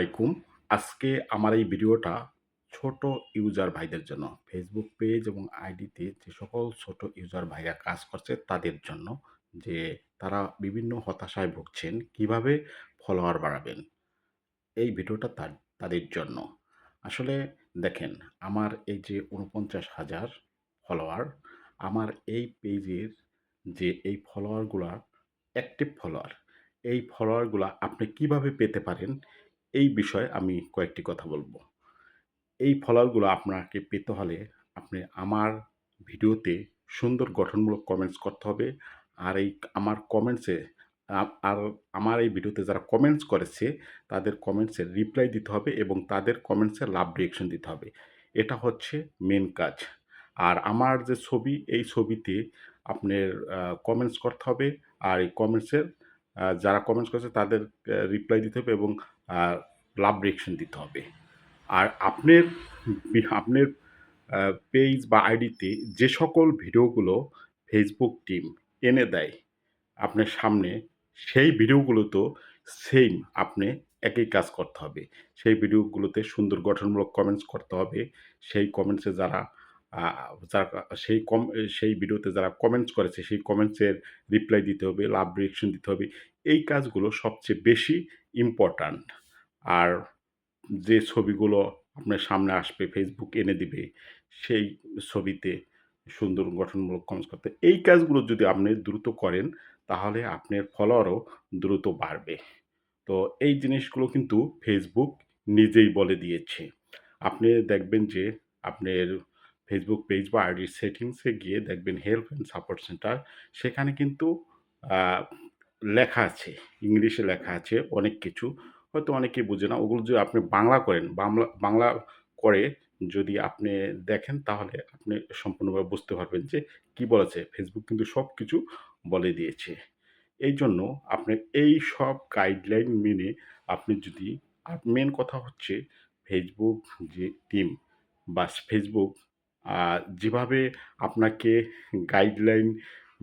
আলাইকুম। আজকে আমার এই ভিডিওটা ছোট ইউজার ভাইদের জন্য। ফেসবুক পেজ এবং আইডিতে যে সকল ছোট ইউজার ভাইরা কাজ করছে তাদের জন্য। যে তারা বিভিন্ন হতাশায় ভুগছেন, কিভাবে ফলোয়ার বাড়াবেন। এই ভিডিওটা তাদের জন্য। আসলে দেখেন, আমার এই যে ৪৯,০০০ ফলোয়ার, আমার এই পেজের যে এই ফলোয়ারগুলা অ্যাক্টিভ ফলোয়ার, এই ফলোয়ারগুলা আপনি কিভাবে পেতে পারেন, এই বিষয়ে আমি কয়েকটি কথা বলব। এই ফলোয়ারগুলো আপনাকে পেতে হলে আপনি আমার ভিডিওতে সুন্দর গঠনমূলক কমেন্টস করতে হবে। আর এই আমার কমেন্টসে আর আমার এই ভিডিওতে যারা কমেন্টস করেছে তাদের কমেন্টসের রিপ্লাই দিতে হবে এবং তাদের কমেন্টসে লাভ রিঅ্যাকশন দিতে হবে। এটা হচ্ছে মেন কাজ। আর আমার যে ছবি, এই ছবিতে আপনার কমেন্টস করতে হবে। আর এই কমেন্টসের যারা কমেন্টস করেছে তাদের রিপ্লাই দিতে হবে এবং আ লাভ রিঅ্যাকশন দিতে হবে। আর আপনার পেজ বা আইডিতে যে সকল ভিডিওগুলো ফেসবুক টিম এনে দেয় আপনার সামনে, সেই ভিডিওগুলোতেও সেইম আপনি একই কাজ করতে হবে। সেই ভিডিওগুলোতে সুন্দর গঠনমূলক কমেন্টস করতে হবে। সেই কমেন্টসে যারা আ যারা সেই ভিডিওতে যারা কমেন্টস করেছে, সেই কমেন্টসের রিপ্লাই দিতে হবে, লাভ রিঅ্যাকশন দিতে হবে। এই কাজগুলো সবচেয়ে বেশি ইম্পোর্টেন্ট। আর যে ছবিগুলো আপনার সামনে আসবে, ফেসবুক এনে দিবে, সেই ছবিতে সুন্দর গঠনমূলক কমেন্টস করতে। এই কাজগুলো যদি আপনি দ্রুত করেন, তাহলে আপনার ফলোয়ারও দ্রুত বাড়বে। তো এই জিনিসগুলো কিন্তু ফেসবুক নিজেই বলে দিয়েছে। আপনি দেখবেন যে আপনার ফেসবুক পেজ বা আইডির সেটিংসে গিয়ে দেখবেন হেল্প অ্যান্ড সাপোর্ট সেন্টার। সেখানে কিন্তু আ লেখা আছে, ইংলিশে লেখা আছে অনেক কিছু। হয়তো অনেকেই বুঝে না। ওগুলো যদি আপনি বাংলা করেন, বাংলা করে যদি আপনি দেখেন, তাহলে আপনি সম্পূর্ণভাবে বুঝতে পারবেন যে কি বলেছে। ফেসবুক কিন্তু সবকিছু বলে দিয়েছে। এইজন্য আপনার এইসব গাইডলাইন মেনে আপনি যদি, আর মেন কথা হচ্ছে ফেসবুক যে টিম বা ফেসবুক যেভাবে আপনাকে গাইডলাইন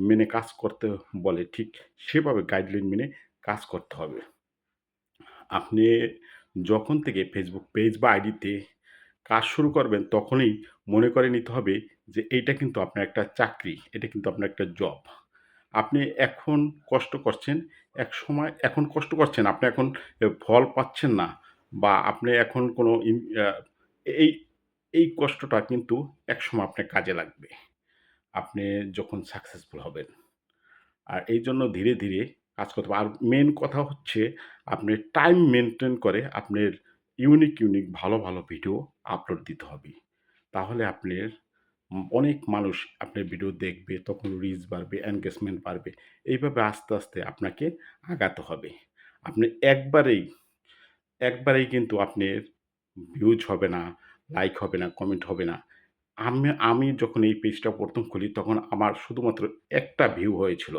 মেনে কাজ করতে বলে, ঠিক সেভাবে গাইডলাইন মেনে কাজ করতে হবে। আপনি যখন থেকে ফেসবুক পেজ বা আইডিতে কাজ শুরু করবেন, তখনই মনে করে নিতে হবে যে এইটা কিন্তু আপনার একটা চাকরি, এটা কিন্তু আপনার একটা জব। আপনি এখন কষ্ট করছেন, একসময় এখন কষ্ট করছেন, আপনি এখন ফল পাচ্ছেন না, বা আপনি এখন কোনো এই এই কষ্টটা কিন্তু একসময় আপনার কাজে লাগবে। আপনি যখন সাকসেসফুল হবেন। আর এইজন্য ধীরে, ধীরে কাজ করতে হবে। আর মেইন কথা হচ্ছে আপনি টাইম মেইনটেইন করে আপনার ইউনিক ভালো, ভালো ভিডিও আপলোড দিতে হবে। তাহলে আপনার অনেক মানুষ আপনার ভিডিও দেখবে, তখন রিচ বাড়বে, এনগেজমেন্ট বাড়বে। এইভাবে আস্তে, আস্তে আপনাকে আগাতে হবে। আপনি একবারেই কিন্তু আপনার ভিউজ হবে না, লাইক হবে না, কমেন্ট হবে না। আমি যখন এই পেজটা ১ম খুলি, তখন আমার শুধুমাত্র একটা ভিউ হয়েছিল।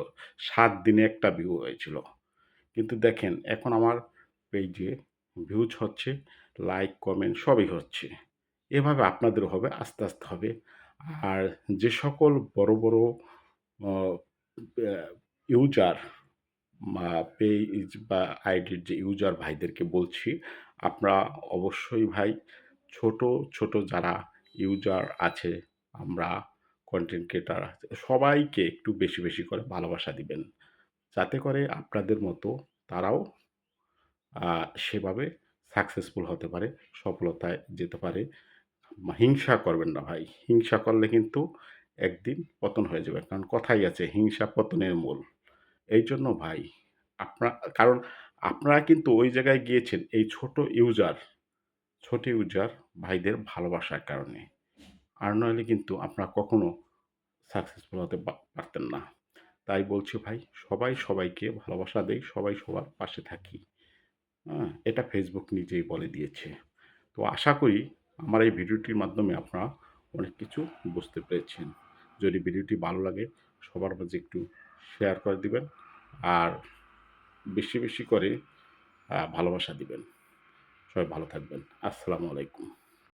৭ দিনে একটা ভিউ হয়েছিল। কিন্তু দেখেন এখন আমার পেইজে ভিউজ হচ্ছে, লাইক, কমেন্ট সবই হচ্ছে। এভাবে আপনাদেরও হবে, আস্তে, আস্তে হবে। আর যে সকল বড়, বড় অ ব্যা ইউজার মা পেজ বা আইডির যে ইউজার ভাইদেরকে বলছি, আপনারা অবশ্যই ভাই ছোট, ছোট যারা ইউজার আছে, আমরা কনটেন্ট ক্রিয়েটর আছে, সবাইকে একটু বেশি, বেশি করে ভালোবাসা দিবেন। যাতে করে আপনাদের মতো তারাও সেভাবে সাকসেসফুল হতে পারে, সফলতায় যেতে পারে। হিংসা করবেন না ভাই। হিংসা করলে কিন্তু একদিন পতন হয়ে যাবে। কারণ কথাই আছে, হিংসা পতনের মূল। এইজন্য ভাই, আপনা কারণ আপনারা কিন্তু ওই জায়গায় গিয়েছেন এই ছোট ইউজার ভাইদের ভালোবাসার কারণে। আর নইলে কিন্তু আপনারা কখনো সাকসেসফুল হতে পারতেন না। তাই বলছি ভাই, সবাই সবাইকে ভালোবাসা দেই, সবাই সবার পাশে থাকি। এটা ফেসবুক নিজেই বলে দিয়েছে। তো আশা করি আমার এই ভিডিওটির মাধ্যমে আপনারা অনেক কিছু বুঝতে পেরেছেন। যদি ভিডিওটি ভালো লাগে, সবার মাঝে একটু শেয়ার করে দিবেন। আর বেশি, বেশি করে ভালোবাসা দিবেন। সবাই ভালো থাকবেন। আসসালামু আলাইকুম।